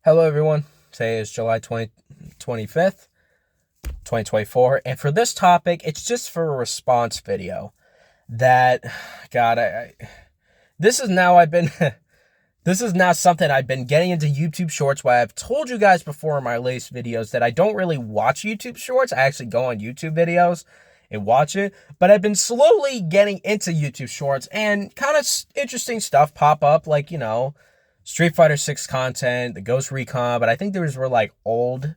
Hello, everyone. Today is July 25th, 2024. And for this topic, it's just for a response video that, God, this is now I've been, this is now something I've been getting into YouTube Shorts. Why I've told you guys before in my latest videos that I don't really watch YouTube Shorts. I actually go on YouTube videos and watch it. But I've been slowly getting into YouTube Shorts and kind of interesting stuff pop up, like, Street Fighter 6 content, the Ghost Recon, but I think those were like old,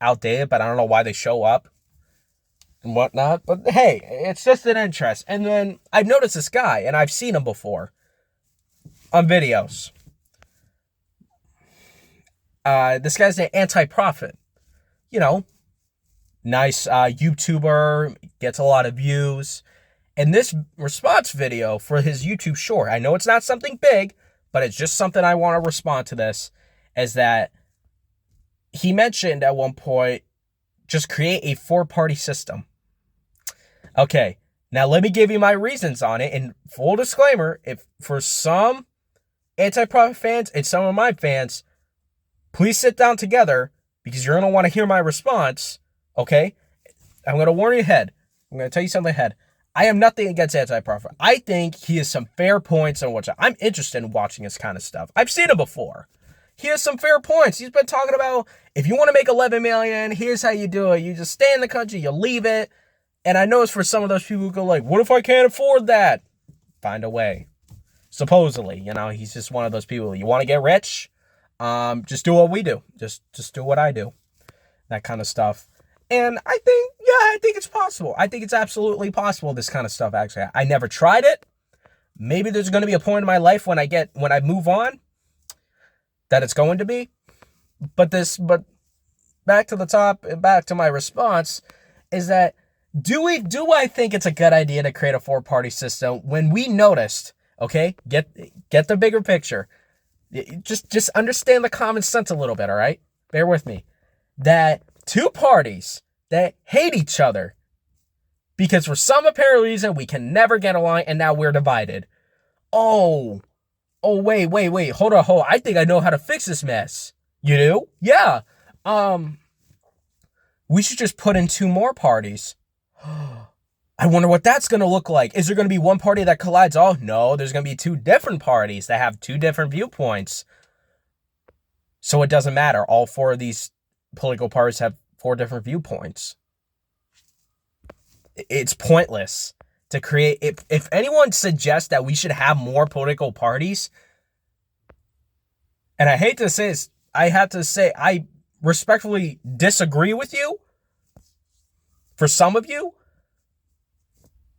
outdated, but I don't know why they show up and whatnot. But hey, it's just an interest. And then I've noticed this guy, and I've seen him before on videos. This guy's an anti-profit. Nice YouTuber, gets a lot of views. And this response video for his YouTube short, I know it's not something big, but it's just something I want to respond to this, is that he mentioned at one point, just create a four-party system. Okay, now let me give you my reasons on it. And full disclaimer, if for some anti-profit fans and some of my fans, please sit down together because you're going to want to hear my response, okay? I'm going to warn you ahead. I'm going to tell you something ahead. I am nothing against anti-profit. I think he has some fair points on which I'm interested in watching this kind of stuff. I've seen him before. He has some fair points. He's been talking about, if you want to make 11 million, here's how you do it. You just stay in the country, you leave it. And I know it's for some of those people who go like, what if I can't afford that? Find a way. Supposedly, he's just one of those people. You want to get rich? Just do what we do. Just do what I do. That kind of stuff. And I think it's possible. I think it's absolutely possible, this kind of stuff, actually. I never tried it. Maybe there's going to be a point in my life when I move on that it's going to be. But back to the top, back to my response, is that do I think it's a good idea to create a four-party system when we noticed, okay, get the bigger picture. Just understand the common sense a little bit, all right? Bear with me. That two parties that hate each other because for some apparent reason we can never get along and now we're divided. Oh, wait. Hold on. I think I know how to fix this mess. You do? Yeah. We should just put in two more parties. I wonder what that's going to look like. Is there going to be one party that collides? Oh, no, there's going to be two different parties that have two different viewpoints. So it doesn't matter. All four of these political parties have four different viewpoints. It's pointless to create. If anyone suggests that we should have more political parties, and I hate to say this, I have to say I respectfully disagree with you for some of you,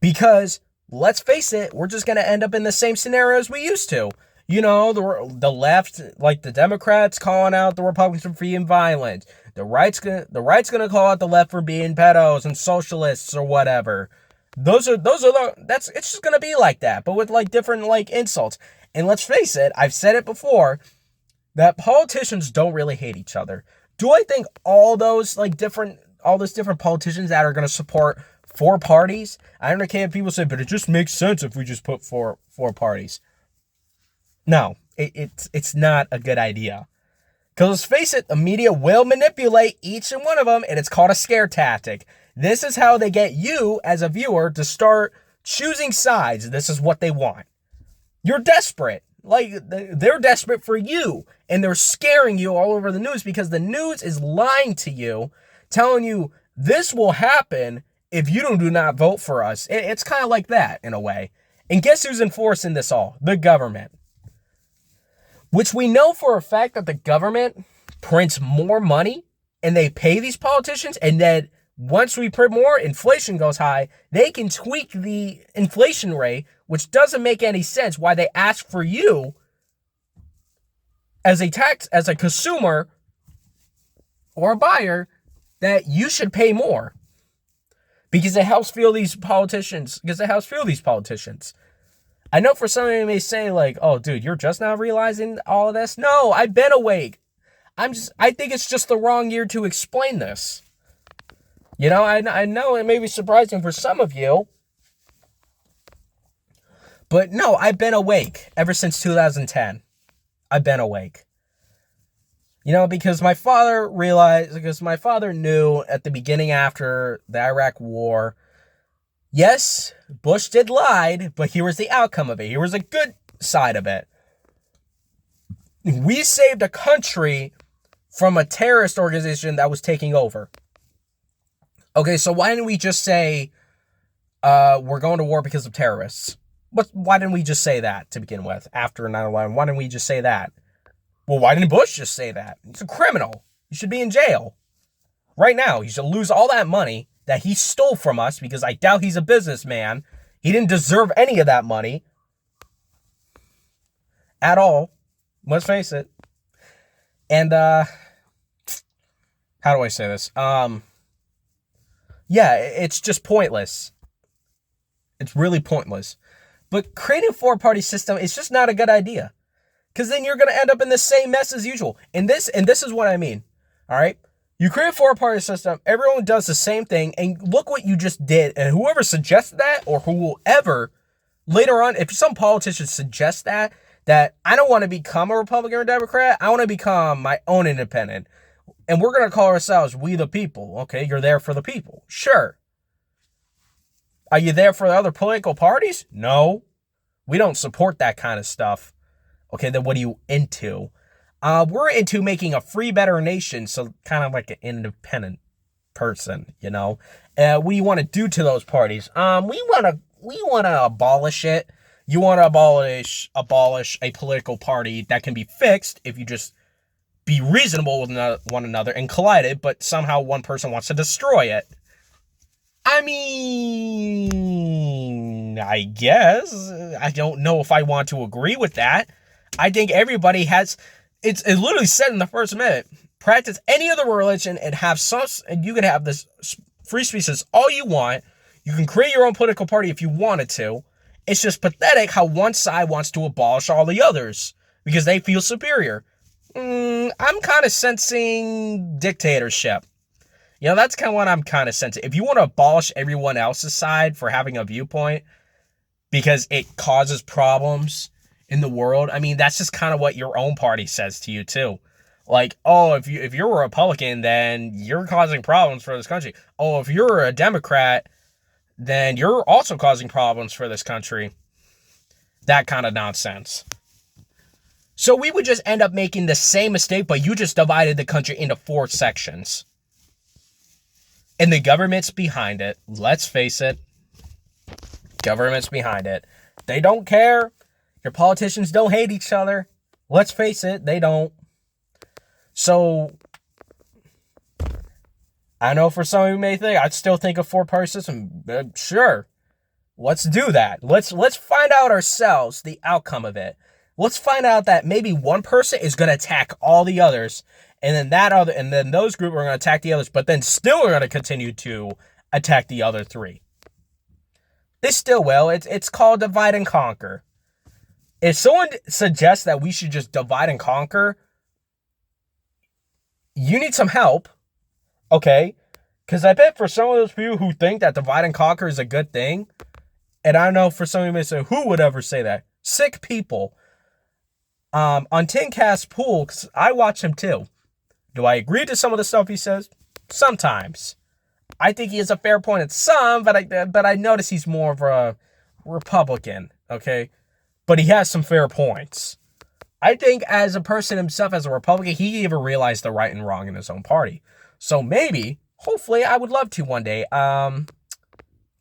because let's face it, we're just going to end up in the same scenario as we used to. The left, like the Democrats, calling out the Republicans for being violent. The right's gonna call out the left for being pedos and socialists or whatever. It's just gonna be like that, but with like different like insults. And let's face it, I've said it before, that politicians don't really hate each other. Do I think all those different politicians that are gonna support four parties? I understand people say, but it just makes sense if we just put four parties. No, it's not a good idea. Because let's face it, the media will manipulate each and one of them, and it's called a scare tactic. This is how they get you, as a viewer, to start choosing sides. This is what they want. You're desperate. They're desperate for you, and they're scaring you all over the news because the news is lying to you, telling you this will happen if you do not vote for us. It's kind of like that, in a way. And guess who's enforcing this all? The government. Which we know for a fact that the government prints more money and they pay these politicians, and that once we print more, inflation goes high. They can tweak the inflation rate, which doesn't make any sense why they ask for you as a consumer or a buyer, that you should pay more because it helps fuel these politicians. I know for some of you may say oh, dude, you're just now realizing all of this. No, I've been awake. I think it's just the wrong year to explain this. I know it may be surprising for some of you, but no, I've been awake ever since 2010. I've been awake. Because my father knew at the beginning after the Iraq War, yes, Bush did lie, but here was the outcome of it. Here was a good side of it. We saved a country from a terrorist organization that was taking over. Okay, so why didn't we just say we're going to war because of terrorists? Why didn't we just say that to begin with after 9/11? Why didn't we just say that? Well, why didn't Bush just say that? He's a criminal. He should be in jail. Right now, he should lose all that money that he stole from us because I doubt he's a businessman. He didn't deserve any of that money at all. Let's face it. And, how do I say this? Yeah, it's just pointless. It's really pointless. But creating a four-party system is just not a good idea. Because then you're going to end up in the same mess as usual. And this is what I mean. All right? You create a four-party system, everyone does the same thing, and look what you just did. And whoever suggests that, or whoever, later on, if some politician suggests that I don't want to become a Republican or Democrat, I want to become my own independent. And we're going to call ourselves We the People. Okay, you're there for the people. Sure. Are you there for the other political parties? No. We don't support that kind of stuff. Okay, then what are you into? We're into making a free, better nation, so kind of like an independent person, what do you want to do to those parties? We want to abolish it. You want to abolish a political party that can be fixed if you just be reasonable with one another and collide it, but somehow one person wants to destroy it. I mean, I guess. I don't know if I want to agree with that. I think everybody has, it literally said in the First Amendment, practice any other religion and and you can have this free speech as all you want. You can create your own political party if you wanted to. It's just pathetic how one side wants to abolish all the others because they feel superior. I'm kind of sensing dictatorship. That's kind of what I'm kind of sensing. If you want to abolish everyone else's side for having a viewpoint because it causes problems in the world, I mean, that's just kind of what your own party says to you too. Like, oh, if you're a Republican, then you're causing problems for this country. Oh, if you're a Democrat, then you're also causing problems for this country. That kind of nonsense. So we would just end up making the same mistake, but you just divided the country into 4 sections. And the government's behind it. Let's face it. Government's behind it. They don't care. Your politicians don't hate each other. Let's face it, they don't. So, I know for some of you may think, I'd still think a 4-party system. Sure. Let's do that. Let's find out ourselves the outcome of it. Let's find out that maybe one person is going to attack all the others, and then those groups are going to attack the others, but then still are going to continue to attack the other 3. They still will. It's called divide and conquer. If someone suggests that we should just divide and conquer, you need some help, okay? Because I bet for some of those people who think that divide and conquer is a good thing, and I know for some of you may say, who would ever say that? Sick people. On Timcast Pool, because I watch him too. Do I agree to some of the stuff he says? Sometimes. I think he has a fair point at some, but I notice he's more of a Republican, okay? But he has some fair points. I think as a person himself, as a Republican, he even realized the right and wrong in his own party. So maybe, hopefully, I would love to one day,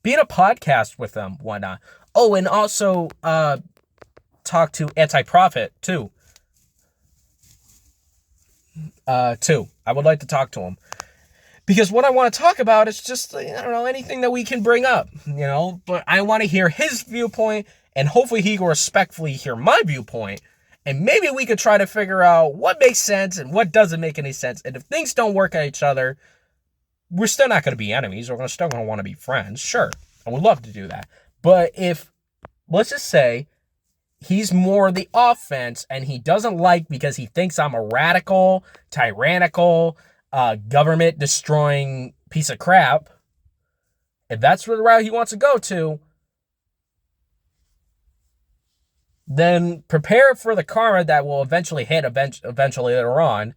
be in a podcast with them, why not? Oh, and also, talk to Anti-Prophet, too. I would like to talk to him. Because what I want to talk about is just, anything that we can bring up, But I want to hear his viewpoint, and hopefully he can respectfully hear my viewpoint. And maybe we could try to figure out what makes sense and what doesn't make any sense. And if things don't work at each other, we're still not going to be enemies. We're still going to want to be friends. Sure. I would love to do that. But if, let's just say, he's more the offense and he doesn't like because he thinks I'm a radical, tyrannical, government destroying piece of crap, if that's the route he wants to go to, then prepare for the karma that will eventually hit eventually later on.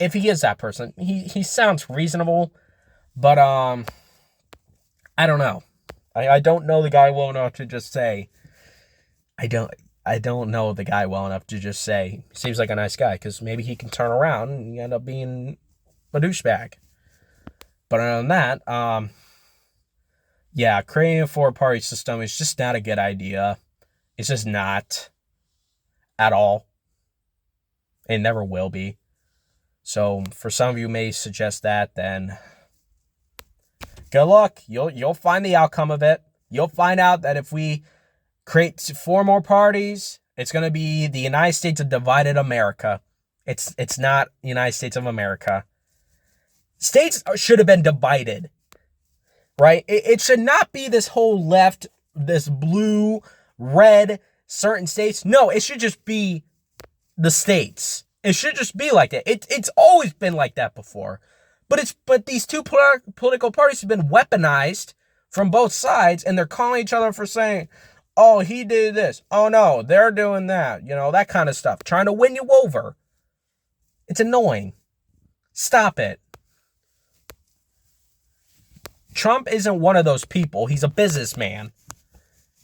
if he is that person. He sounds reasonable, but I don't know. I don't know the guy well enough to just say. I don't know the guy well enough to just say seems like a nice guy, because maybe he can turn around and end up being a douchebag. But other than that, yeah, creating a four-party system is just not a good idea. It's just not at all. It never will be. So for some of you may suggest that, then good luck. You'll find the outcome of it. You'll find out that if we create 4 more parties, it's going to be the United States of divided America. It's not the United States of America. States should have been divided, right? It should not be this whole left, this blue, red, certain states. No, it should just be the states. It should just be like that. It's always been like that before. But these two political parties have been weaponized from both sides, and they're calling each other for saying, oh, he did this. Oh, no, they're doing that. You know, that kind of stuff. Trying to win you over. It's annoying. Stop it. Trump isn't one of those people. He's a businessman.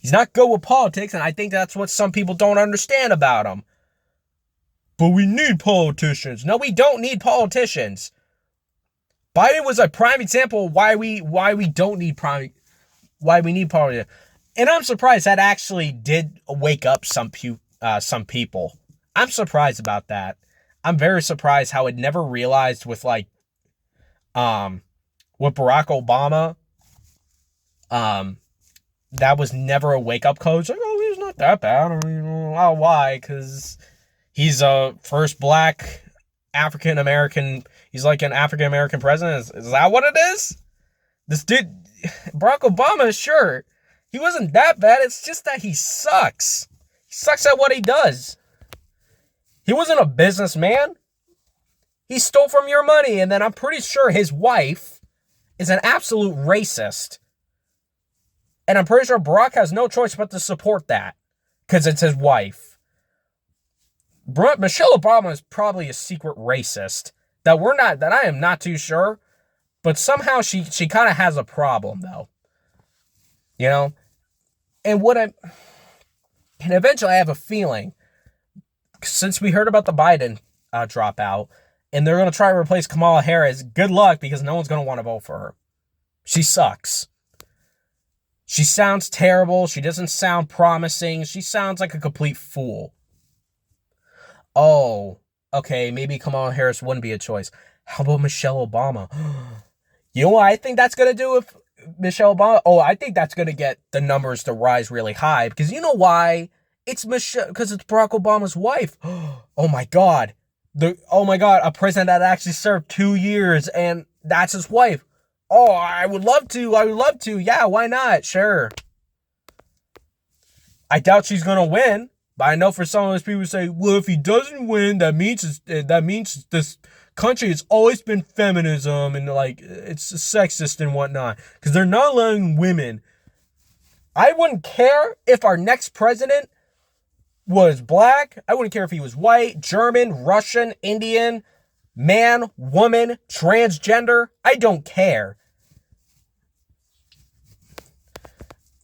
He's not good with politics, and I think that's what some people don't understand about him. But we need politicians. No, we don't need politicians. Biden was a prime example of why we don't need why we need politicians. And I'm surprised that actually did wake up some people. I'm surprised about that. I'm very surprised how it never realized with with Barack Obama. That was never a wake up call. It's like, oh, he's not that bad. I mean, oh, why? Because he's a first black African American. He's like an African American president. Is that what it is? This dude, Barack Obama, sure. He wasn't that bad. It's just that he sucks. He sucks at what he does. He wasn't a businessman. He stole from your money. And then I'm pretty sure his wife is an absolute racist. And I'm pretty sure Barack has no choice but to support that, because it's his wife. Michelle Obama is probably a secret racist that I am not too sure. But somehow she kind of has a problem, though. You know? And eventually I have a feeling, since we heard about the Biden dropout, and they're going to try to replace Kamala Harris, good luck, because no one's going to want to vote for her. She sucks. She sounds terrible. She doesn't sound promising. She sounds like a complete fool. Oh, okay, maybe Kamala Harris wouldn't be a choice. How about Michelle Obama? You know what I think that's going to do with Michelle Obama? Oh, I think that's going to get the numbers to rise really high. Because you know why? It's because it's Barack Obama's wife. Oh my God. A president that actually served 2 years, and that's his wife. Oh, I would love to. Yeah, why not? Sure. I doubt she's going to win. But I know for some of those people who say, well, if he doesn't win, that means this country has always been feminism and like it's sexist and whatnot, because they're not allowing women. I wouldn't care if our next president was black. I wouldn't care if he was white, German, Russian, Indian, man, woman, transgender. I don't care.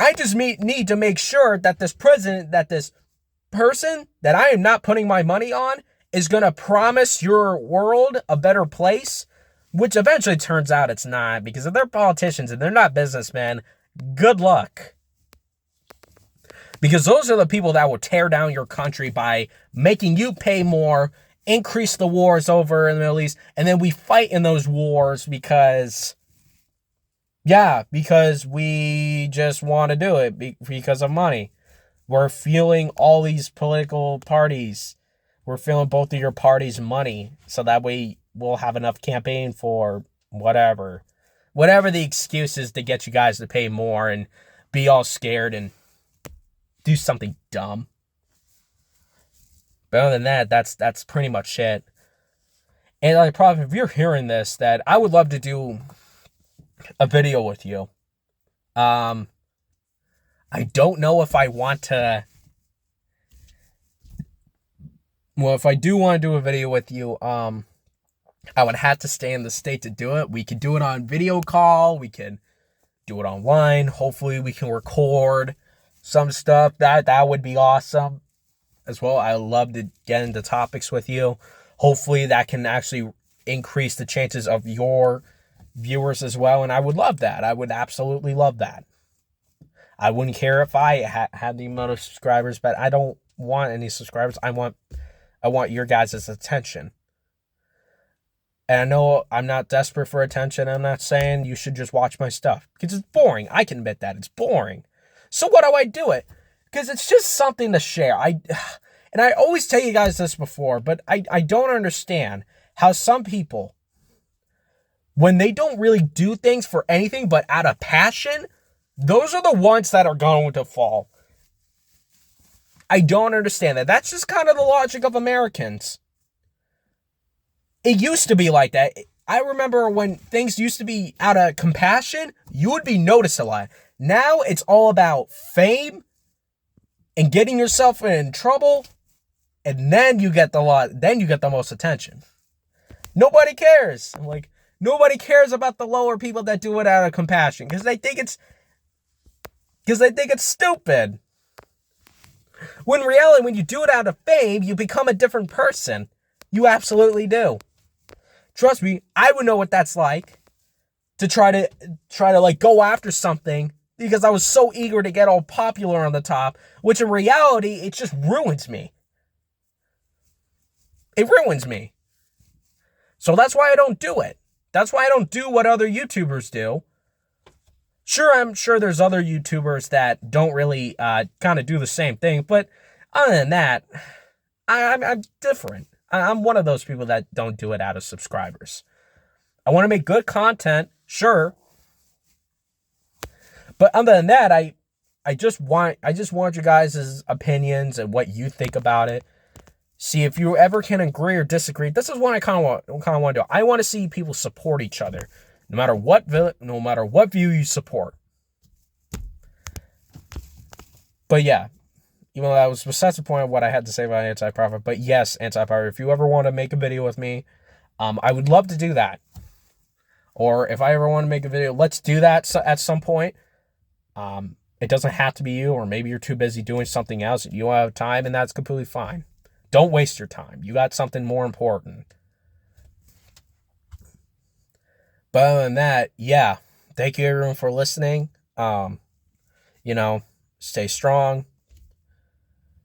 I just need to make sure that this person that I am not putting my money on is going to promise your world a better place, which eventually turns out it's not, because if they're politicians and they're not businessmen, good luck. Because those are the people that will tear down your country by making you pay more, increase the wars over in the Middle East, and then we fight in those wars because we just want to do it because of money. We're fueling all these political parties. We're fueling both of your parties' money, so that way we'll have enough campaign for whatever the excuse is to get you guys to pay more and be all scared and do something dumb. But other than that, that's pretty much it. And like, probably if you're hearing this, that I would love to do a video with you. I don't know if I want to. Well, if I do want to do a video with you, I would have to stay in the state to do it. We could do it on video call. We can do it online. Hopefully we can record some stuff. That would be awesome as well. I love to get into topics with you. Hopefully that can actually increase the chances of your viewers as well. And I would love that. I would absolutely love that. I wouldn't care if I had the amount of subscribers, but I don't want any subscribers. I want your guys' attention. And I know I'm not desperate for attention. I'm not saying you should just watch my stuff because it's boring. I can admit that it's boring. So what do I do it? Because it's just something to share. And I always tell you guys this before, but I don't understand how some people, when they don't really do things for anything but out of passion, those are the ones that are going to fall. I don't understand that. That's just kind of the logic of Americans. It used to be like that. I remember when things used to be out of compassion, you would be noticed a lot. Now it's all about fame and getting yourself in trouble, and then you get the most attention. Nobody cares. I'm like, nobody cares about the lower people that do it out of compassion because they think it's stupid. When in reality, when you do it out of fame, you become a different person. You absolutely do. Trust me, I would know what that's like to try to like go after something because I was so eager to get all popular on the top, which in reality, it just ruins me. It ruins me. So that's why I don't do it. That's why I don't do what other YouTubers do. Sure, I'm sure there's other YouTubers that don't really kind of do the same thing, but other than that, I'm different. I'm one of those people that don't do it out of subscribers. I want to make good content, sure. But other than that, I just want you guys' opinions and what you think about it. See if you ever can agree or disagree. This is what I kind of want to do. I want to see people support each other, no matter what view you support. But yeah. Even though that was besides the point of what I had to say about Anti-Prophet. But yes, Anti-Prophet, if you ever want to make a video with me, I would love to do that. Or if I ever want to make a video, let's do that at some point. It doesn't have to be you, or maybe you're too busy doing something else. You don't have time, and that's completely fine. Don't waste your time. You got something more important. But other than that, yeah. Thank you everyone for listening. Stay strong.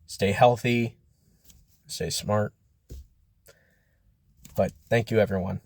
Stay healthy, stay smart. But thank you, everyone.